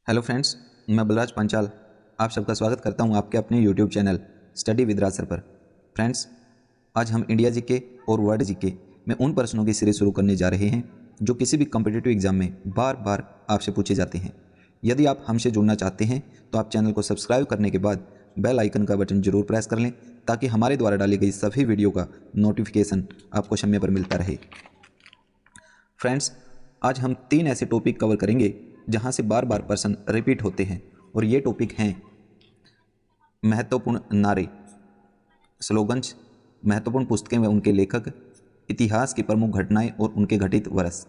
Hello friends, मैं बलराज पंचाल आप सबका स्वागत करता हूं आपके अपने YouTube channel study with Raj sir पर। फ्रेंड्स, आज हम इंडिया जीके और वर्ल्ड जीके में उन प्रश्नों की सीरीज शुरू करने जा रहे हैं जो किसी भी कॉम्पिटिटिव एग्जाम में बार बार आपसे पूछे जाते हैं। यदि आप हमसे जुड़ना चाहते हैं तो आप चैनल को सब्सक्राइब करने के बाद बेल आइकन का बटन जरूर प्रेस कर लें ताकि हमारे द्वारा डाली गई सभी वीडियो का नोटिफिकेशन आपको समय पर मिलता रहे। फ्रेंड्स, आज हम 3 ऐसे टॉपिक कवर करेंगे जहां से बार बार प्रश्न रिपीट होते हैं और ये टॉपिक हैं महत्वपूर्ण नारे, स्लोगन्स, महत्वपूर्ण पुस्तकें व उनके लेखक, इतिहास की प्रमुख घटनाएं और उनके घटित वर्ष।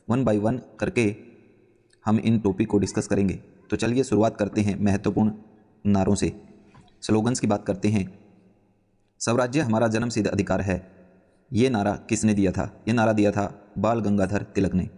1 बाय 1 करके हम इन टॉपिक को डिस्कस करेंगे। तो चलिए शुरुआत करते हैं महत्वपूर्ण नारों से। स्लोगन्स की बात करते हैं। स्वराज्य हमारा जन्मसिद्ध अधिकार है, ये नारा किसने दिया था? ये नारा दिया था बाल गंगाधर तिलक ने।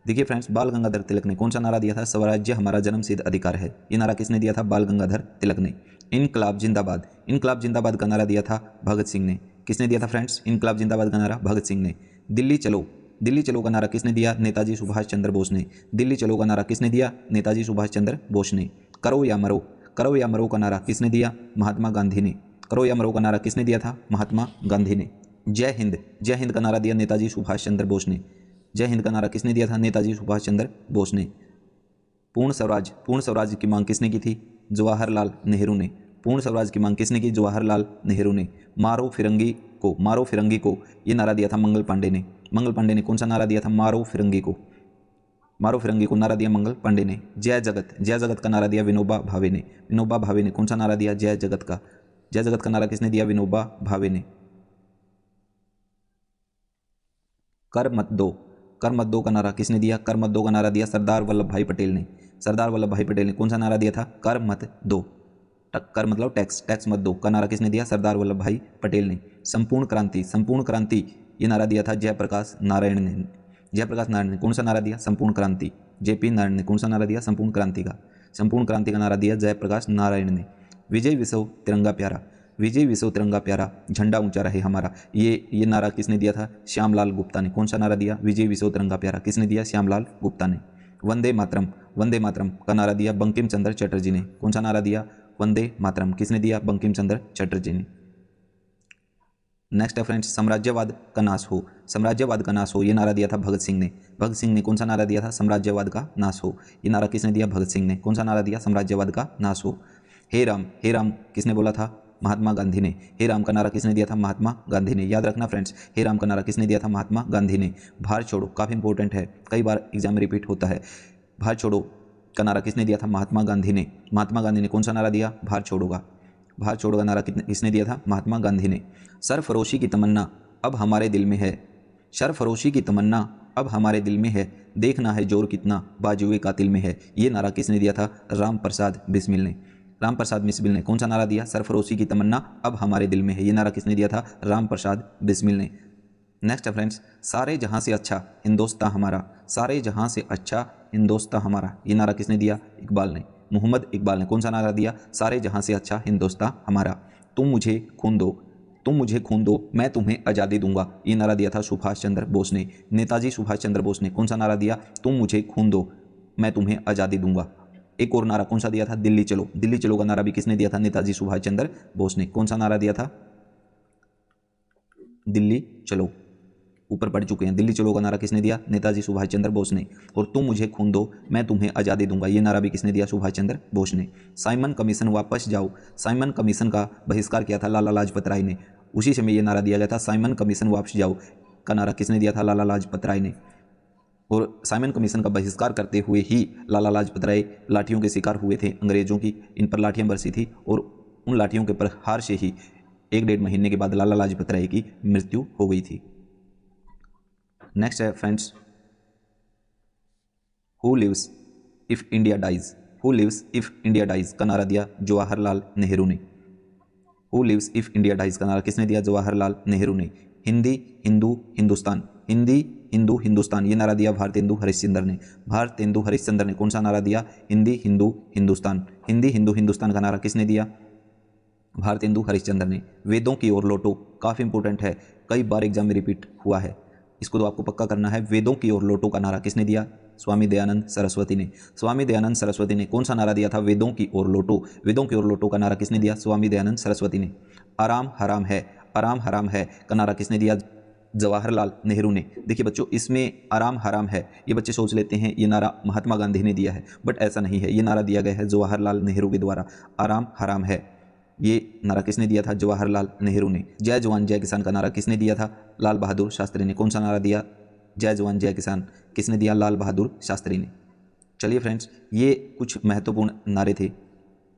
देखिए फ्रेंड्स, बाल गंगाधर तिलक ने कौन सा नारा दिया था? स्वराज्य हमारा जन्मसिद्ध अधिकार है। ये नारा किसने दिया था? बाल गंगाधर तिलक ने। इनकलाब जिंदाबाद, इनकलाब जिंदाबाद का नारा दिया था भगत सिंह ने। किसने दिया था फ्रेंड्स? इनकलाब जिंदाबाद का नारा भगत सिंह ने। दिल्ली चलो, दिल्ली चलो का नारा किसने दिया? नेताजी सुभाष चंद्र बोस ने। दिल्ली चलो का नारा किसने दिया? नेताजी सुभाष चंद्र बोस ने। करो या मरो, करो या मरो का नारा किसने दिया? महात्मा गांधी ने। करो या मरो का नारा किसने दिया था? महात्मा गांधी ने। जय हिंद, जय हिंद का नारा दिया नेताजी सुभाष चंद्र बोस ने। जय हिंद का नारा किसने दिया था? नेताजी सुभाष चंद्र बोस ने। पूर्ण स्वराज, पूर्ण स्वराज की मांग किसने की थी? जवाहरलाल नेहरू ने। पूर्ण स्वराज की मांग किसने की? जवाहरलाल नेहरू ने। मारो फिरंगी को, मारो फिरंगी को, ये नारा दिया था मंगल पांडे ने। मंगल पांडे ने कौन सा नारा दिया था? मारो फिरंगी को, मारो फिरंगी को नारा दिया मंगल पांडे ने। जय जगत, जय जगत का नारा दिया विनोबा भावे ने। विनोबा भावे ने कौन सा नारा दिया? जय जगत का। जय जगत का नारा किसने दिया? विनोबा भावे ने। कर मत दो, कर मत दो का नारा किसने दिया? कर मत दो का नारा दिया सरदार वल्लभ भाई पटेल ने। सरदार वल्लभ भाई पटेल ने कौन सा नारा दिया था? कर मत दो। कर मतलब टैक्स, टैक्स मत दो का नारा किसने दिया? सरदार वल्लभ भाई पटेल ने। संपूर्ण क्रांति, संपूर्ण क्रांति ये नारा दिया था जयप्रकाश नारायण ने। जयप्रकाश नारायण ने कौन सा नारा दिया? संपूर्ण क्रांति। जेपी नारायण ने कौन सा नारा दिया? संपूर्ण क्रांति का। संपूर्ण क्रांति का नारा दिया जयप्रकाश नारायण ने। विजय विश्व तिरंगा प्यारा, विजय विश्व तिरंगा प्यारा, झंडा ऊंचा रहे हमारा, ये नारा किसने दिया था? श्यामलाल गुप्ता ने। कौन सा नारा दिया? विजय विश्व तिरंगा प्यारा किसने दिया? श्यामलाल गुप्ता ने। वंदे मातरम, वंदे मातरम का नारा दिया बंकिम चंद्र चटर्जी ने। कौन सा नारा दिया? वंदे मातरम किसने दिया? बंकिम चंद्र चटर्जी ने। नेक्स्ट है फ्रेंड्स, साम्राज्यवाद का नाश हो, साम्राज्यवाद का नाश हो, ये नारा दिया था भगत सिंह ने। भगत सिंह ने कौन सा नारा दिया था? साम्राज्यवाद का नाश हो, ये नारा किसने दिया? भगत सिंह ने। कौन सा नारा दिया? साम्राज्यवाद का नाश हो। हे राम, हे राम किसने बोला था? महात्मा गांधी ने। हे राम का नारा किसने दिया था? महात्मा गांधी ने। याद रखना फ्रेंड्स, हे राम का नारा किसने दिया था? महात्मा गांधी ने। भारत छोड़ो काफ़ी इंपॉर्टेंट है, कई बार एग्जाम में रिपीट होता है। भारत छोड़ो का नारा किसने दिया था? महात्मा गांधी ने। महात्मा गांधी ने कौन सा नारा दिया? भारत छोड़ो का। भारत छोड़ो का नारा किसने दिया था? महात्मा गांधी ने। सरफरोशी की तमन्ना अब हमारे दिल में है, सरफरोशी की तमन्ना अब हमारे दिल में है, देखना है जोर कितना बाजुए कातिल में है, ये नारा किसने दिया था? राम प्रसाद बिस्मिल ने। राम प्रसाद बिस्मिल ने कौन सा नारा दिया? सरफरोशी की तमन्ना अब हमारे दिल में है, ये नारा किसने दिया था? राम प्रसाद बिस्मिल ने। नेक्स्ट है फ्रेंड्स, सारे जहां से अच्छा हिंदोस्तां हमारा, सारे जहां से अच्छा हिंदोस्तां हमारा, ये नारा किसने दिया? इकबाल ने। मोहम्मद इकबाल ने कौन सा नारा दिया? सारे जहां से अच्छा हिंदोस्तां हमारा। तुम मुझे खून दो, तुम मुझे खून दो, मैं तुम्हें आज़ादी दूंगा, ये नारा दिया था सुभाष चंद्र बोस ने। नेताजी सुभाष चंद्र बोस ने कौन सा नारा दिया? तुम मुझे खून दो, मैं तुम्हें आज़ादी दूंगा। एक और नारा कौन सा दिया था? दिल्ली चलो, दिल्ली चलो का नारा भी किसने दिया था? नेताजी सुभाष चंद्र बोस ने। कौन सा नारा दिया था? दिल्ली चलो, ऊपर पढ़ चुके हैं। दिल्ली चलो का नारा किसने दिया? नेताजी सुभाष चंद्र बोस ने। और तुम मुझे खून दो, मैं तुम्हें आज़ादी दूंगा, ये नारा भी किसने दिया? सुभाष चंद्र बोस ने। साइमन कमीशन वापस जाओ, साइमन कमीशन का बहिष्कार किया था लाला लाजपत राय ने। उसी समय ये नारा दिया गया था, साइमन कमीशन वापस जाओ का नारा किसने दिया था? लाला लाजपत राय ने। और साइमन कमीशन का बहिष्कार करते हुए ही लाला लाजपत राय लाठियों के शिकार हुए थे, अंग्रेजों की इन पर लाठियाँ बरसी थी और उन लाठियों के प्रहार से ही 1-1.5 महीने के बाद लाला लाजपत राय की मृत्यु हो गई थी। नेक्स्ट है friends, who lives if India dies, who lives if India dies का नारा दिया जवाहरलाल नेहरू ने। Who lives if India dies का नारा किसने दिया? जवाहरलाल नेहरू ने। हिंदी हिंदू हिंदुस्तान, हिंदी हिंदू हिंदुस्तान, ये नारा दिया भारतेंदु हरिश्चंद्र ने। भारतेंदु हरिश्चंद्र ने कौन सा नारा दिया? हिंदी हिंदू हिंदुस्तान। हिंदी हिंदू हिंदुस्तान का नारा किसने दिया? भारतेंदु हरिश्चंद्र ने। वेदों की ओर लौटो काफ़ी इंपॉर्टेंट है, कई बार एग्जाम में रिपीट हुआ है, इसको तो आपको पक्का करना है। वेदों की ओर लौटो का नारा किसने दिया? स्वामी दयानंद सरस्वती ने। स्वामी दयानंद सरस्वती ने कौन सा नारा दिया था? वेदों की ओर लौटो। वेदों की ओर लौटो का नारा किसने दिया? स्वामी दयानंद सरस्वती ने। आराम हराम है, आराम हराम है का नारा किसने दिया? जवाहरलाल नेहरू ने। देखिए बच्चों, इसमें आराम हराम है, ये बच्चे सोच लेते हैं ये नारा महात्मा गांधी ने दिया है, बट ऐसा नहीं है। ये नारा दिया गया है जवाहरलाल नेहरू के द्वारा। आराम हराम है, ये नारा किसने दिया था? जवाहरलाल नेहरू ने। जय जवान जय किसान का नारा किसने दिया था? लाल बहादुर शास्त्री ने। कौन सा नारा दिया? जय जवान जय किसान किसने दिया? लाल बहादुर शास्त्री ने। चलिए फ्रेंड्स, ये कुछ महत्वपूर्ण नारे थे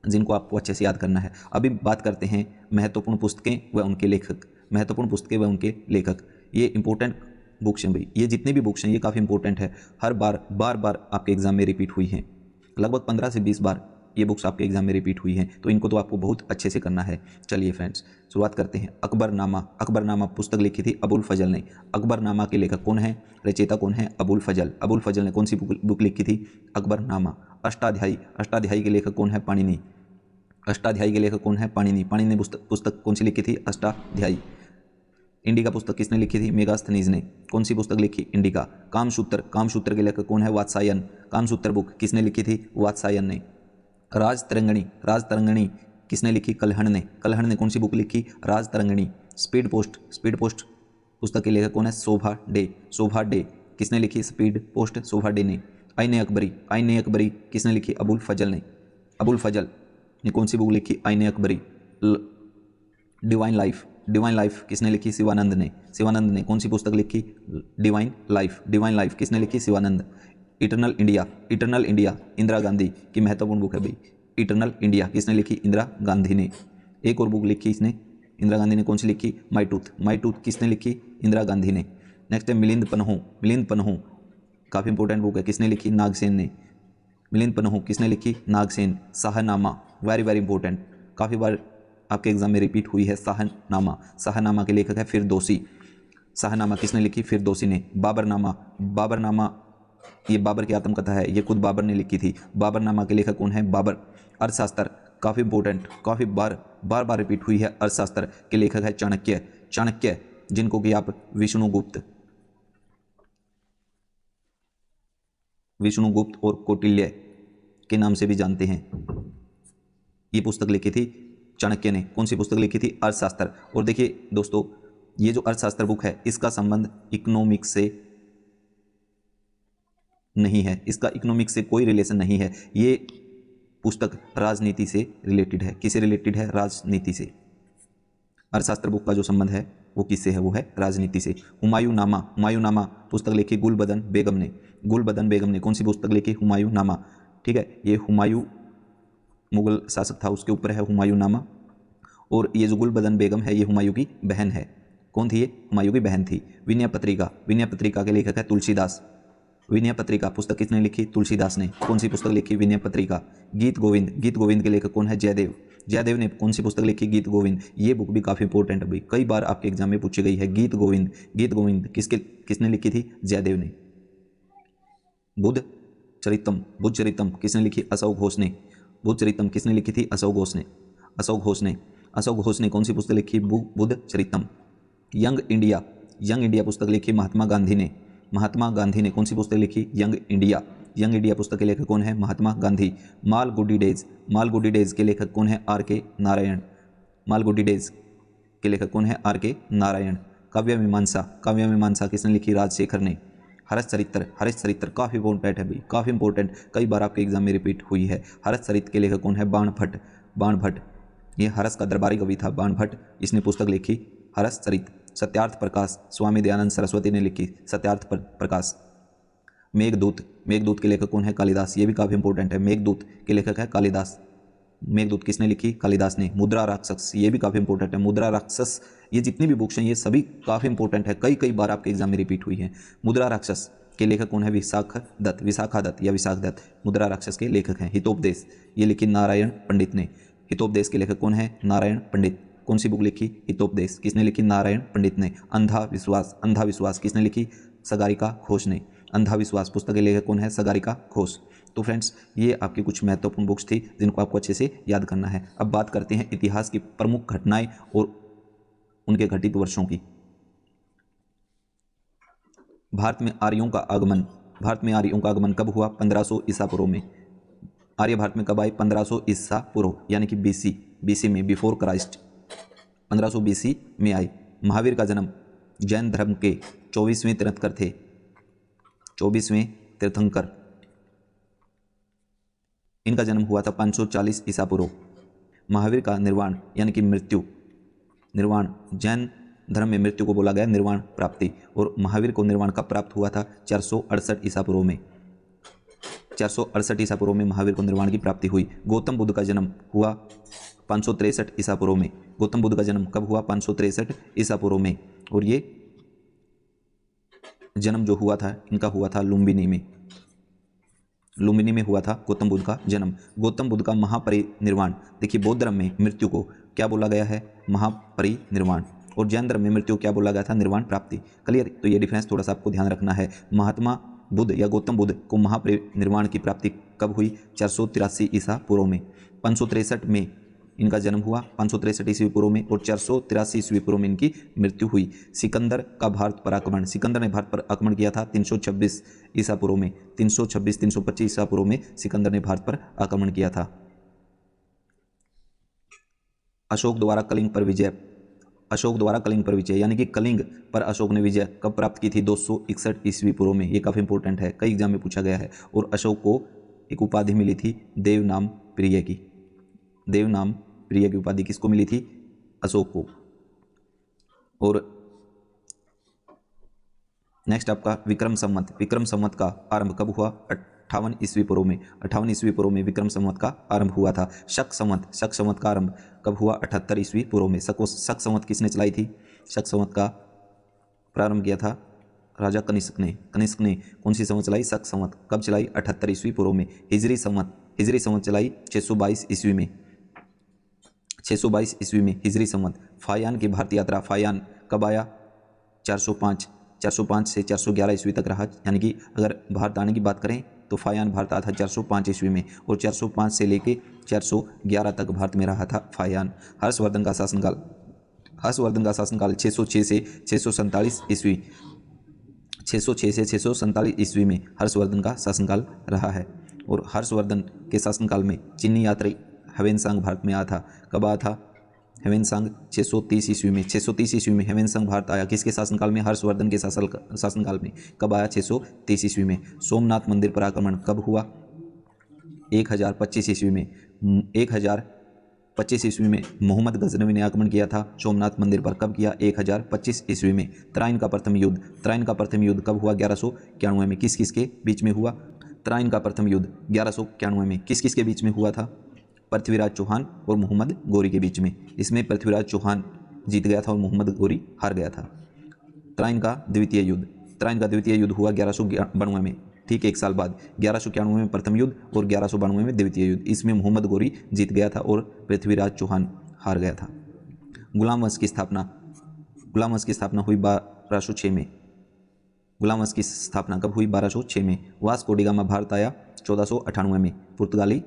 जिनको आपको अच्छे से याद करना है। अभी बात करते हैं महत्वपूर्ण पुस्तकें व उनके लेखक। महत्वपूर्ण पुस्तकें व उनके लेखक, ये इंपॉर्टेंट बुक्स हैं भाई। ये जितनी भी बुक्स हैं ये काफ़ी इंपॉर्टेंट है, हर बार आपके एग्जाम में रिपीट हुई हैं। लगभग 15 से 20 बार ये बुक्स आपके एग्जाम में रिपीट हुई हैं, तो इनको तो आपको बहुत अच्छे से करना है। चलिए फ्रेंड्स, शुरुआत करते हैं। अकबरनामा। अकबरनामा पुस्तक लिखी थी अबुल फजल ने। अकबरनामा के लेखक कौन है? रचयिता कौन है? अबुल फजल। अबुल फजल ने कौन सी बुक लिखी थी? अकबरनामा। अष्टाध्यायी। अष्टाध्यायी के लेखक कौन है? पाणिनि। अष्टाध्यायी के लेखक कौन है? पाणिनि। पाणिनि ने पुस्तक कौन सी लिखी थी? अष्टाध्यायी। इंडिका पुस्तक किसने लिखी थी? मेगास्थनीज ने। कौन सी पुस्तक लिखी? इंडिका। कामसूत्र। कामसूत्र के लेखक कौन है? वात्सायन। कामसूत्र बुक किसने लिखी थी? वात्सायन ने। राजतरंगिणी। राजतरंगिणी किसने लिखी? कल्हण ने। कल्हण ने कौन सी बुक लिखी? Rajatarangini. Speed post. Speed post पुस्तक के लेखक कौन है? शोभा डे। शोभा डे किसने लिखी? स्पीड पोस्ट शोभा डे ने। आईने अकबरी। आईने अकबरी किसने लिखी? अबुल फजल ने। अबुल फजल ने कौन सी बुक लिखी? आईने Akbari. Divine life. Divine life किसने लिखी? शिवानंद ने। शिवानंद ने कौन सी पुस्तक लिखी? Divine life. डिवाइन लाइफ किसने लिखी? Shivanand. Eternal India. Eternal India Indira Gandhi की महत्वपूर्ण बुक है भाई। इटरनल इंडिया किसने लिखी? इंदिरा गांधी ने। एक और बुक लिखी इसने इंदिरा गांधी ने, कौन सी लिखी? माई टूथ। माई टूथ किसने लिखी? इंदिरा गांधी ने। नेक्स्ट है मिलिंद पन्हू। मिलिंद पन्हू काफ़ी इंपॉर्टेंट बुक है, किसने लिखी? नागसेन ने। मिलिंद पन्हू किसने लिखी? Nagasena. Shahnama very very important, काफ़ी बार आपके एग्जाम में रिपीट हुई है। शाहनामा। शाहनामा के लेखक है फिरदौसी। शाहनामा किसने लिखी? फिरदौसी ने। बाबरनामा। बाबरनामा ये बाबर की आत्मकथा है, ये खुद बाबर ने लिखी थी। बाबरनामा के लेखक कौन है? बाबर। अर्थशास्त्र काफ़ी इंपॉर्टेंट, काफ़ी बार रिपीट हुई है। अर्थशास्त्र के लेखक है चाणक्य। चाणक्य जिनको कि आप विष्णुगुप्त और कौटिल्य के नाम से भी जानते हैं। ये पुस्तक लिखी थी चाणक्य ने। कौन सी पुस्तक लिखी थी? अर्थशास्त्र। और देखिए दोस्तों, ये जो अर्थशास्त्र बुक है इसका संबंध इकोनॉमिक्स से नहीं है, इसका इकोनॉमिक्स से कोई रिलेशन नहीं है। ये पुस्तक राजनीति से रिलेटेड है। किससे रिलेटेड है? राजनीति से। अर्थशास्त्र बुक का जो संबंध है वो किससे है? वो है राजनीति से। हुमायूं नामा। हुमायूं नामा पुस्तक लिखी गुलबदन बेगम ने। गुलबदन बेगम ने कौन सी पुस्तक लिखी? हुमायूं नामा। ठीक है, ये हुमायूं मुगल शासक था, उसके ऊपर है हुमायूं नामा। और ये जो गुलबदन बेगम है ये हुमायूं की बहन है। कौन थी ये? हुमायूं की बहन थी। विनय पत्रिका। विनय पत्रिका के लेखक है तुलसीदास। विनय पत्रिका पुस्तक किसने लिखी? तुलसीदास ने। कौन सी पुस्तक लिखी? विनय पत्रिका। गीत गोविंद। गीत गोविंद के लेखक कौन है? जयदेव। जयदेव ने कौन सी पुस्तक लिखी? गीत गोविंद। ये बुक भी काफ़ी इंपॉर्टेंट है भाई, कई बार आपके एग्जाम में पूछी गई है। गीत गोविंद। गीत गोविंद किसने लिखी थी? जयदेव ने। बुद्ध चरितम। बुद्ध चरितम किसने लिखी? अशोक घोष ने। बुद्ध चरितम किसने लिखी थी? अशोक घोष ने। अशोक घोष ने। अशोक घोष ने कौन सी पुस्तक लिखी? Buddha Charitam. Young India. Young India पुस्तक लिखी महात्मा गांधी ने। महात्मा गांधी ने कौन सी पुस्तक लिखी? Young India. यंग इंडिया पुस्तक के लेखक कौन है? महात्मा गांधी। मालगुडी डेज। मालगुडी डेज के लेखक कौन है? आर के नारायण। मालगुडी डेज के लेखक कौन है? आर के नारायण। काव्य मीमांसा। काव्य मीमांसा किसने लिखी? राजशेखर ने। हर्ष चरित्र। हर्ष चरित्र काफ़ी इंपॉर्टेंट है भाई, काफ़ी इंपॉर्टेंट, कई बार आपके एग्जाम में रिपीट हुई है। हर्ष चरित्र के लेखक कौन है? बाण भट्ट। बाण भट्ट ये हर्ष का दरबारी कवि था बाण भट्ट, इसने पुस्तक लिखी हर्ष चरित्र। सत्यार्थ प्रकाश स्वामी दयानंद सरस्वती ने लिखी सत्यार्थ प्रकाश। मेघदूत। मेघदूत के लेखक कौन है? कालिदास। ये भी काफ़ी इंपॉर्टेंट है। मेघदूत के लेखक है कालिदास। मेघदूत किसने लिखी? कालिदास ने। मुद्रा राक्षस ये भी काफ़ी इंपॉर्टेंट है। मुद्रा राक्षस ये जितनी भी बुक्स हैं ये सभी काफ़ी इंपॉर्टेंट है, कई बार आपके एग्जाम में रिपीट हुई है। मुद्रा राक्षस के लेखक कौन है? विशाखा दत्त। विशाखा दत्त या विशाख दत्त मुद्रा राक्षस के लेखक हैं। हितोपदेश ये लिखी नारायण पंडित ने। हितोपदेश के लेखक कौन है? नारायण पंडित। कौन सी बुक लिखी? हितोपदेश। किसने लिखी? नारायण पंडित ने। अंधा विश्वास। अंधा विश्वास किसने लिखी? सगारिका घोष ने। अंधा विश्वास पुस्तक के लेखक कौन है? सगारिका घोष। तो फ्रेंड्स ये आपकी कुछ महत्वपूर्ण बुक्स थी जिनको आपको अच्छे से याद करना है। अब बात करते हैं इतिहास की प्रमुख घटनाएं और उनके घटित वर्षों की। भारत में आर्यों का आगमन। भारत में आर्यों का आगमन कब हुआ? 1500 ईसा पूर्व में। आर्य भारत में कब आए? 1500 ईसा पूर्व यानी कि बीसी में, बिफोर क्राइस्ट 1500 बीसी में आए। महावीर का जन्म जैन धर्म के 24वें तीर्थंकर थे। 24वें तीर्थंकर, इनका जन्म हुआ था 540 ईसा पूर्व। महावीर का निर्वाण यानी कि मृत्यु, निर्वाण, जैन धर्म में मृत्यु को बोला गया निर्वाण प्राप्ति, और महावीर को निर्वाण कब प्राप्त हुआ था? 468 ईसा पूर्व में। 468 ईसा पूर्व में महावीर को निर्वाण की प्राप्ति हुई। गौतम बुद्ध का जन्म हुआ 563 ईसा पूर्व में। गौतम बुद्ध का जन्म कब हुआ? 563 ईसा पूर्व में, और ये जन्म जो हुआ था इनका हुआ था लुम्बिनी में। लुम्बिनी में हुआ था गौतम बुद्ध का जन्म। गौतम बुद्ध का महापरिनिर्वाण, देखिए बौद्ध धर्म में मृत्यु को क्या बोला गया है? महापरिनिर्वाण, और जैन धर्म में मृत्यु क्या बोला गया था? निर्वाण प्राप्ति। क्लियर? तो ये डिफरेंस थोड़ा सा आपको ध्यान रखना है। महात्मा बुद्ध या गौतम बुद्ध को महापरिनिर्वाण की प्राप्ति कब हुई? 483 ईसा पूर्व में। 563 में इनका जन्म हुआ, 563 ईस्वी पूर्व में, और 483 ईस्वी पूर्व में इनकी मृत्यु हुई। सिकंदर का भारत पर आक्रमण, सिकंदर ने भारत पर आक्रमण किया था 326 ईसा पूर्व में। 325 ईसा पूर्व में सिकंदर ने भारत पर आक्रमण किया था। अशोक द्वारा कलिंग पर विजय, अशोक द्वारा कलिंग पर विजय यानी कि कलिंग पर अशोक ने विजय कब प्राप्त की थी? 261 ईस्वी पूर्व में। ये काफ़ी इंपॉर्टेंट है, कई एग्जाम में पूछा गया है। और अशोक को एक उपाधि मिली थी देव नाम प्रिय की। देव नाम प्रिय की उपाधि किसको मिली थी? अशोक को। और नेक्स्ट आपका विक्रम संवत, विक्रम संवत का आरंभ कब हुआ? 58 ईस्वी पूर्व में। 58 ईस्वी पूर्व में विक्रम संवत का आरंभ हुआ था। शक संवत, शक संवत का आरंभ कब हुआ? 78 ईस्वी पूर्व में। शक संवत किसने चलाई थी? शक संवत का प्रारंभ किया था राजा कनिष्क ने। कनिष्क ने कौन सी संवत चलाई? शक संवत। कब चलाई? 78 ईस्वी पूर्व में। हिजरी संवत, हिजरी संवत चलाई 622 ईस्वी में। 622 ईस्वी में हिजरी संवत। फायान की भारत यात्रा, फायान कब आया? 405 से 411 ईस्वी तक रहा, यानी कि अगर भारत आने की बात करें तो फायान भारत आया था 405 ईस्वी में, और 405 से लेके 411 तक भारत में रहा था फायान। हर्षवर्धन का शासनकाल, हर्षवर्धन का शासनकाल 606 से 647 ईस्वी, 606 से 647 ईस्वी में हर्षवर्धन का शासनकाल रहा है। और हर्षवर्धन के शासनकाल में चीनी यात्री ह्वेनसांग भारत में आया था। कब आया था? ह्वेनसांग 630 ईस्वी में। 630 ईस्वी में ह्वेनसांग भारत आया। किसके शासनकाल में? हर्षवर्धन के शासनकाल में। कब आया? 630 ईस्वी में। सोमनाथ मंदिर पर आक्रमण कब हुआ? 1025 ईस्वी में। 1025 ईस्वी में मोहम्मद गजनवी ने आक्रमण किया था सोमनाथ मंदिर पर। कब किया? 1025 ईस्वी में। तराइन का प्रथम युद्ध, तराइन का प्रथम युद्ध कब हुआ? 1191 में। किस किस के बीच में हुआ? तराइन का प्रथम युद्ध 1191 में किस किस के बीच में हुआ था? पृथ्वीराज चौहान और मोहम्मद गौरी के बीच में। इसमें पृथ्वीराज चौहान जीत गया था और मोहम्मद गौरी हार गया था। तराइन का द्वितीय युद्ध, तराइन का द्वितीय युद्ध हुआ 1192 में, ठीक एक साल बाद। 1191 में प्रथम युद्ध और 1192 में द्वितीय युद्ध। इसमें मोहम्मद गौरी जीत गया था और पृथ्वीराज चौहान हार गया था। गुलाम वंश की स्थापना, गुलाम वंश की स्थापना हुई 1206 में। गुलाम वंश की स्थापना कब हुई? 1206 में। वास्को डी गामा भारत आया 1498 में। पुर्तगाली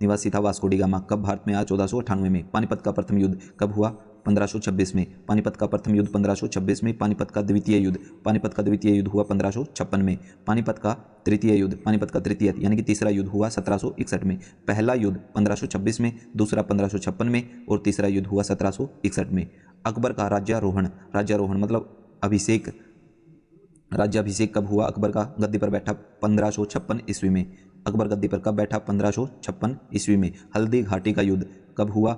निवासी था वास्को डी गामा। कब भारत में आया? 1498 में। पानीपत का प्रथम युद्ध कब हुआ? 1526 में। पानीपत का प्रथम युद्ध 1526 में। पानीपत का द्वितीय युद्ध, पानीपत का द्वितीय युद्ध हुआ 1556 में। पानीपत का तृतीय युद्ध, पानीपत का तृतीय यानी कि तीसरा युद्ध हुआ 1761 में। पहला युद्ध 1526 में, दूसरा 1556 में और तीसरा युद्ध हुआ 1761 में। अकबर का राज्यारोहण, राज्यारोहण मतलब अभिषेक, राज्याभिषेक कब हुआ? अकबर का गद्दी पर बैठा 1556 ईस्वी में। अकबर गद्दी पर कब बैठा? 1556 ईस्वी में। हल्दी घाटी का युद्ध कब हुआ?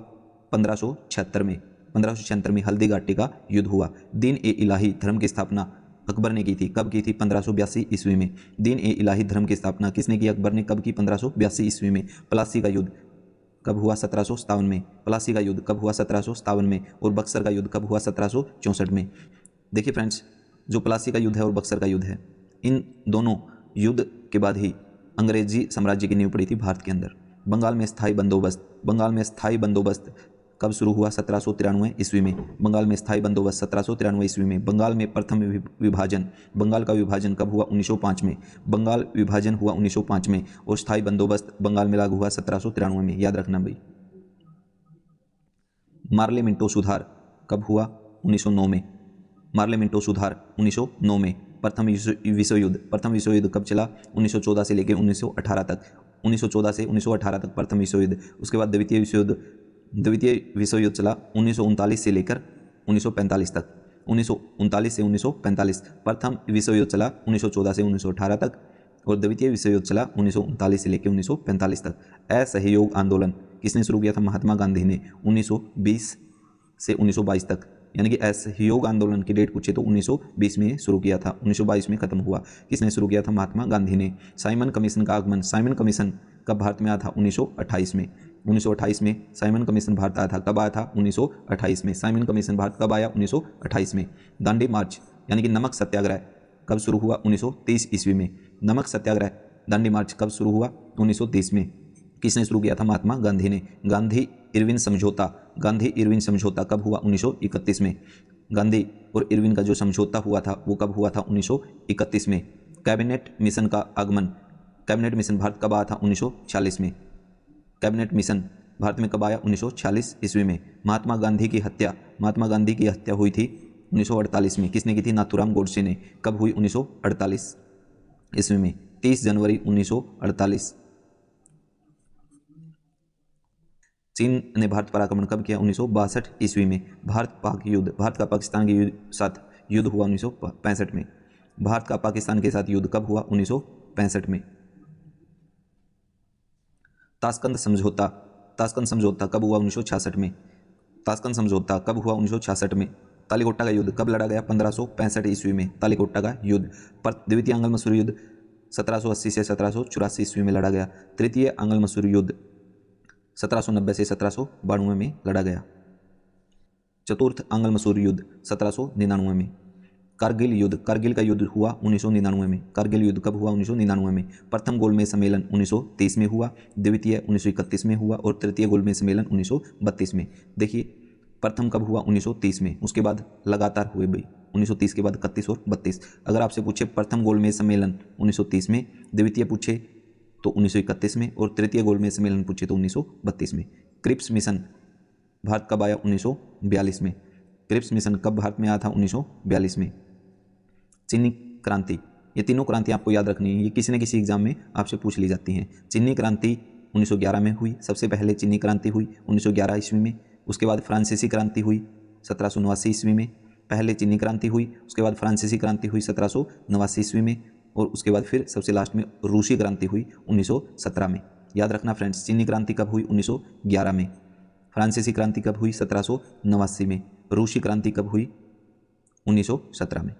1576 में। 1576 में हल्दी घाटी का युद्ध हुआ। दीन ए इलाही धर्म की स्थापना अकबर ने की थी। कब की थी? 1582 ईस्वी में। दीन ए इलाही धर्म की स्थापना किसने की? अकबर ने। कब की? 1582 ईस्वी में। प्लासी का युद्ध कब हुआ? 1757 में। प्लासी का युद्ध कब हुआ? 1757 में। और बक्सर का युद्ध कब हुआ? 1764 में। देखिए फ्रेंड्स, जो प्लासी का युद्ध है और बक्सर का युद्ध है, इन दोनों युद्ध के बाद ही अंग्रेजी साम्राज्य की नींव पड़ी थी भारत के अंदर। बंगाल में स्थायी बंदोबस्त, बंगाल में स्थायी बंदोबस्त कब शुरू हुआ? 1793 ईस्वी में। बंगाल में स्थायी बंदोबस्त 1793 ईस्वी में। बंगाल में प्रथम विभाजन, बंगाल का विभाजन कब हुआ? 1905 में। बंगाल विभाजन हुआ 1905 में और स्थायी बंदोबस्त बंगाल में लागू हुआ 1793 में। याद रखना भाई। मार्ले मिंटो सुधार कब हुआ? 1909 में। मार्ले मिंटो सुधार 1909 में। प्रथम विश्व युद्ध कब चला? 1914 से लेकर 1918 तक। 1914 से 1918 तक प्रथम विश्व युद्ध। उसके बाद द्वितीय विश्व युद्ध चला 1939 से लेकर 1945 तक। 1939 से 1945 प्रथम विश्व युद्ध चला 1914 से 1918 तक और द्वितीय विश्व युद्ध चला 1939 से लेकर 1945 तक। असहयोग आंदोलन किसने शुरू किया था? महात्मा गांधी ने 1920 से 1922 तक। यानी कि असहयोग आंदोलन की डेट पूछे तो 1920 में शुरू किया था, 1922 में खत्म हुआ। किसने शुरू किया था? महात्मा गांधी ने। साइमन कमीशन का आगमन, साइमन कमीशन कब भारत में आया था? 1928 में। 1928 में साइमन कमीशन भारत आया था। कब आया था? 1928 में। साइमन कमीशन भारत कब आया? 1928 में। दांडी मार्च यानी कि नमक सत्याग्रह कब शुरू हुआ? 1930 ईस्वी में। नमक सत्याग्रह दांडी मार्च कब शुरू हुआ? 1930 में। किसने शुरू किया था? महात्मा गांधी ने। गांधी इरविन समझौता कब हुआ? 1931 में। गांधी और इरविन का जो समझौता हुआ था वो कब हुआ था? 1931 में। कैबिनेट मिशन का आगमन, कैबिनेट मिशन भारत कब आया था? 1946 में। कैबिनेट मिशन भारत में कब आया? 1946 ईस्वी में। महात्मा गांधी की हत्या हुई थी 1948 में। किसने की थी? नाथूराम गोडसे ने। कब हुई? 1948 ईस्वी में, 30 जनवरी 1948। चीन ने भारत पर आक्रमण कब किया? 1962 ईस्वी में। भारत का पाकिस्तान के साथ युद्ध हुआ 1965 में। भारत का पाकिस्तान के साथ युद्ध कब हुआ? 1965 में। ताशकंद समझौता कब हुआ? 1966 में। ताशकंद समझौता कब हुआ? 1966 में। तालीकोटा का युद्ध कब लड़ा गया? 1565 ईस्वी में। तालीकोटा का युद्ध। द्वितीय आंग्ल मसूरी युद्ध 1780 से 1784 ईस्वी में लड़ा गया। तृतीय आंग्ल मसूरी युद्ध 1790 से 1792 में लड़ा गया। चतुर्थ आंग्ल मसूरी युद्ध 1799 में। कारगिल का युद्ध हुआ 1999 में। कारगिल युद्ध कब हुआ? 1999 में। प्रथम गोलमेज सम्मेलन 1930 में हुआ, द्वितीय 1931 में हुआ और तृतीय गोलमेज सम्मेलन 1932 में। देखिए प्रथम कब हुआ? 1930 में। उसके बाद लगातार हुए भाई, 1930 के बाद 31 और 32। अगर आपसे पूछे प्रथम गोलमेज सम्मेलन 1930 में, द्वितीय पूछे तो 1931 में और तृतीय गोलमेज सम्मेलन पूछे तो 1932 में। क्रिप्स मिशन भारत कब आया? 1942 में। क्रिप्स मिशन कब भारत में आया था? 1942 में। चीनी क्रांति, ये तीनों क्रांति आपको याद रखनी है, ये किसी न किसी एग्जाम में आपसे पूछ ली जाती हैं। चीनी क्रांति 1911 में हुई, सबसे पहले चीनी क्रांति हुई 1911 ईस्वी में। उसके बाद फ्रांसीसी क्रांति हुई 1789 ईस्वी में। पहले चीनी क्रांति हुई, उसके बाद फ्रांसीसी क्रांति हुई 1789 ईस्वी में और उसके बाद फिर सबसे लास्ट में रूसी क्रांति हुई 1917 में। याद रखना फ्रेंड्स, चीनी क्रांति कब हुई? 1911 में। फ्रांसीसी क्रांति कब हुई? 1789 में। रूसी क्रांति कब हुई? 1917 में।